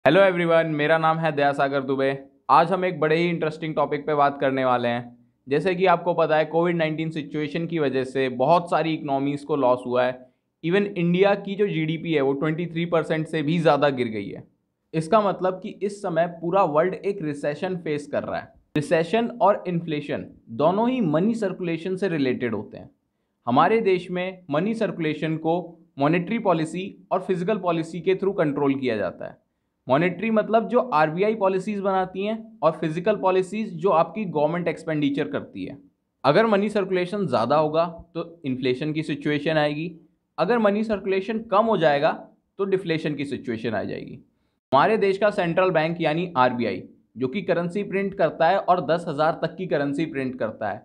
Hello everyone, मेरा नाम है दयासागर दुबे। आज हम एक बड़े ही इंटरेस्टिंग टॉपिक पे बात करने वाले हैं। जैसे कि आपको पता है, कोविड-19 सिचुएशन की वजह से बहुत सारी इकोनॉमीज़ को लॉस हुआ है। इवन इंडिया की जो जीडीपी है वो 23% से भी ज़्यादा गिर गई है। इसका मतलब कि इस समय पूरा वर्ल्ड एक रिसेशन फेस कर रहा है। रिसेशन और इन्फ्लेशन दोनों ही मनी सर्कुलेशन से रिलेटेड होते हैं। हमारे देश में मनी सर्कुलेशन को मॉनेटरी पॉलिसी और फिजिकल पॉलिसी के थ्रू कंट्रोल किया जाता है। मॉनेटरी मतलब जो आरबीआई पॉलिसीज बनाती हैं, और फिजिकल पॉलिसीज जो आपकी गवर्नमेंट एक्सपेंडिचर करती है। अगर मनी सर्कुलेशन ज़्यादा होगा तो इन्फ्लेशन की सिचुएशन आएगी। अगर मनी सर्कुलेशन कम हो जाएगा तो डिफ्लेशन की सिचुएशन आ जाएगी। हमारे देश का सेंट्रल बैंक यानी आरबीआई जो कि करेंसी प्रिंट करता है और 10,000 तक की करेंसी प्रिंट करता है।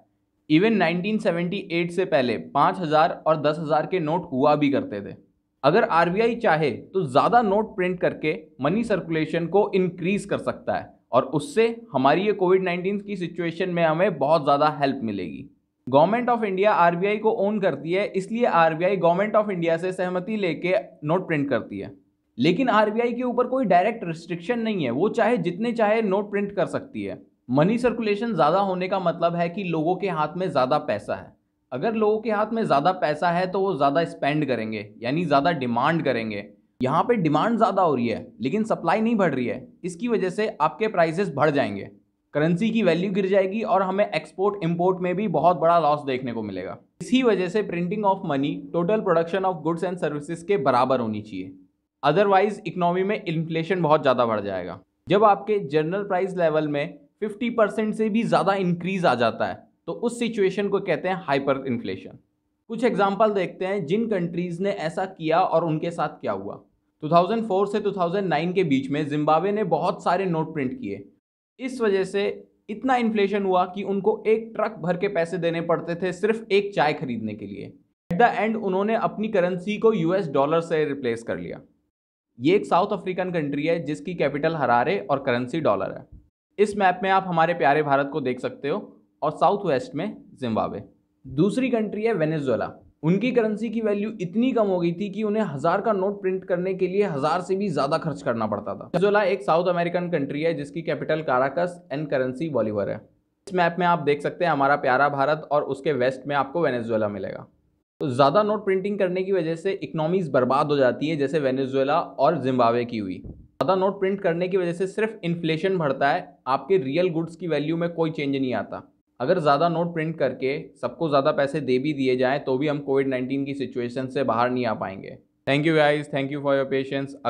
इवन 1978 से पहले 5,000 और 10,000 के नोट हुआ भी करते थे। अगर आरबीआई चाहे तो ज़्यादा नोट प्रिंट करके मनी सर्कुलेशन को इंक्रीज कर सकता है, और उससे हमारी ये कोविड-19 की सिचुएशन में हमें बहुत ज़्यादा हेल्प मिलेगी। गवर्नमेंट ऑफ इंडिया आरबीआई को ओन करती है, इसलिए आरबीआई गवर्नमेंट ऑफ इंडिया से सहमति लेके नोट प्रिंट करती है। लेकिन आरबीआई के ऊपर कोई डायरेक्ट रिस्ट्रिक्शन नहीं है, वो चाहे जितने चाहे नोट प्रिंट कर सकती है। मनी सर्कुलेशन ज़्यादा होने का मतलब है कि लोगों के हाथ में ज़्यादा पैसा है। अगर लोगों के हाथ में ज़्यादा पैसा है तो वो ज़्यादा स्पेंड करेंगे, यानी ज़्यादा डिमांड करेंगे। यहाँ पे डिमांड ज़्यादा हो रही है लेकिन सप्लाई नहीं बढ़ रही है। इसकी वजह से आपके प्राइसेस बढ़ जाएंगे, करेंसी की वैल्यू गिर जाएगी और हमें एक्सपोर्ट इंपोर्ट में भी बहुत बड़ा लॉस देखने को मिलेगा। इसी वजह से printing of money total production of goods and services के बराबर होनी चाहिए। अदरवाइज इकोनॉमी में इन्फ्लेशन बहुत ज़्यादा बढ़ जाएगा। जब आपके जनरल प्राइस लेवल में 50% से भी ज़्यादा इंक्रीज आ जाता है तो उस सिचुएशन को कहते हैं हाइपर इन्फ्लेशन। कुछ एग्जाम्पल देखते हैं जिन कंट्रीज़ ने ऐसा किया और उनके साथ क्या हुआ। 2004 से 2009 के बीच में जिम्बाब्वे ने बहुत सारे नोट प्रिंट किए। इस वजह से इतना इन्फ्लेशन हुआ कि उनको एक ट्रक भर के पैसे देने पड़ते थे सिर्फ एक चाय खरीदने के लिए। एट द एंड उन्होंने अपनी करेंसी को यूएस डॉलर से रिप्लेस कर लिया। ये एक साउथ अफ्रीकन कंट्री है जिसकी कैपिटल हरारे और करेंसी डॉलर है। इस मैप में आप हमारे प्यारे भारत को देख सकते हो और साउथ वेस्ट में जिम्बाब्वे। दूसरी कंट्री है वेनेजुएला। उनकी करेंसी की वैल्यू इतनी कम हो गई थी कि उन्हें 1,000 का नोट प्रिंट करने के लिए 1,000 से भी ज़्यादा खर्च करना पड़ता था। वेनेजुएला एक साउथ अमेरिकन कंट्री है जिसकी capital Caracas and currency Bolivar है। इस मैप में आप देख सकते हैं हमारा प्यारा भारत और उसके वेस्ट में आपको वेनेजुएला मिलेगा। तो ज़्यादा नोट प्रिंटिंग करने की वजह से इकोनॉमीज़ बर्बाद हो जाती है, जैसे वेनेजुएला और जिम्बाब्वे की हुई। ज़्यादा नोट प्रिंट करने की वजह से सिर्फ इन्फ्लेशन बढ़ता है, आपके रियल गुड्स की वैल्यू में कोई चेंज नहीं आता। अगर ज़्यादा नोट प्रिंट करके सबको ज़्यादा पैसे दे भी दिए जाएँ तो भी हम कोविड-19 की सिचुएशन से बाहर नहीं आ पाएंगे। Thank you guys, thank you for your patience.